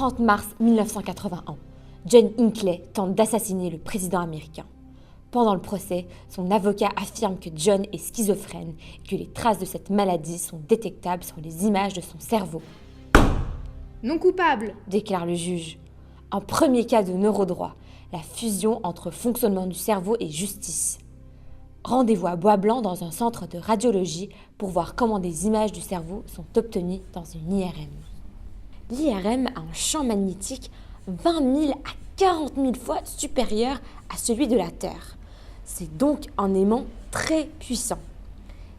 30 mars 1981, John Hinckley tente d'assassiner le président américain. Pendant le procès, son avocat affirme que John est schizophrène et que les traces de cette maladie sont détectables sur les images de son cerveau. Non coupable, déclare le juge. Un premier cas de neurodroit, la fusion entre fonctionnement du cerveau et justice. Rendez-vous à Bois-Blanc dans un centre de radiologie pour voir comment des images du cerveau sont obtenues dans une IRM. L'IRM a un champ magnétique 20 000 à 40 000 fois supérieur à celui de la Terre. C'est donc un aimant très puissant.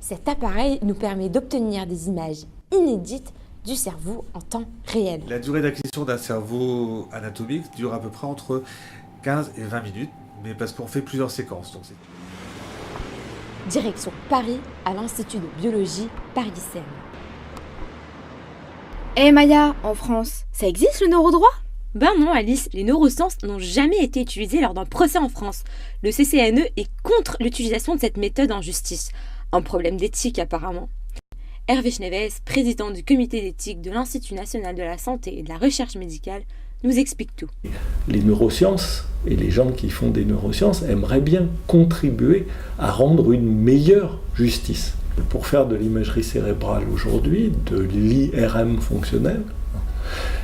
Cet appareil nous permet d'obtenir des images inédites du cerveau en temps réel. La durée d'acquisition d'un cerveau anatomique dure à peu près entre 15 et 20 minutes, mais parce qu'on fait plusieurs séquences. Donc Direction Paris, à l'Institut de biologie Paris-Seine. Maya, en France, ça existe le neurodroit ? Ben non Alice, les neurosciences n'ont jamais été utilisées lors d'un procès en France. Le CCNE est contre l'utilisation de cette méthode en justice. Un problème d'éthique apparemment. Hervé Schneves, président du comité d'éthique de l'Institut national de la santé et de la recherche médicale, nous explique tout. Les neurosciences et les gens qui font des neurosciences aimeraient bien contribuer à rendre une meilleure justice. Pour faire de l'imagerie cérébrale aujourd'hui, de l'IRM fonctionnelle,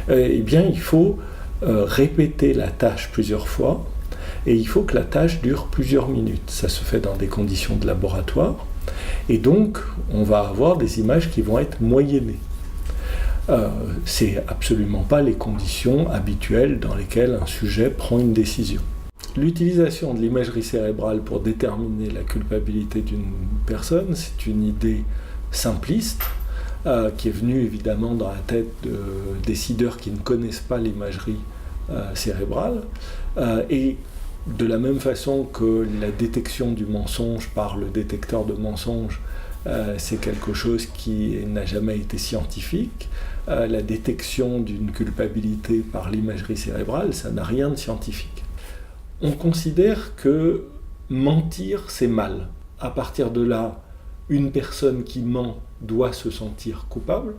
eh bien il faut répéter la tâche plusieurs fois et il faut que la tâche dure plusieurs minutes. Ça se fait dans des conditions de laboratoire et donc on va avoir des images qui vont être moyennées. C'est absolument pas les conditions habituelles dans lesquelles un sujet prend une décision. L'utilisation de l'imagerie cérébrale pour déterminer la culpabilité d'une personne, c'est une idée simpliste qui est venue évidemment dans la tête de décideurs qui ne connaissent pas l'imagerie cérébrale. Et de la même façon que la détection du mensonge par le détecteur de mensonges, c'est quelque chose qui n'a jamais été scientifique. La détection d'une culpabilité par l'imagerie cérébrale, ça n'a rien de scientifique. On considère que mentir, c'est mal. À partir de là, une personne qui ment doit se sentir coupable.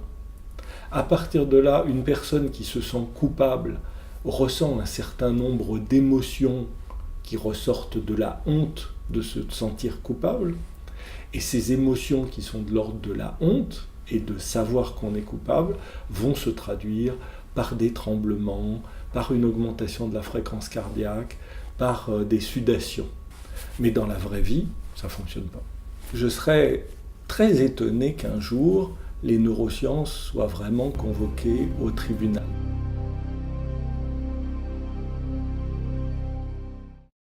À partir de là, une personne qui se sent coupable ressent un certain nombre d'émotions qui ressortent de la honte de se sentir coupable. Et ces émotions qui sont de l'ordre de la honte et de savoir qu'on est coupable vont se traduire par des tremblements, par une augmentation de la fréquence cardiaque, par des sudations. Mais dans la vraie vie, ça ne fonctionne pas. Je serais très étonné qu'un jour, les neurosciences soient vraiment convoquées au tribunal.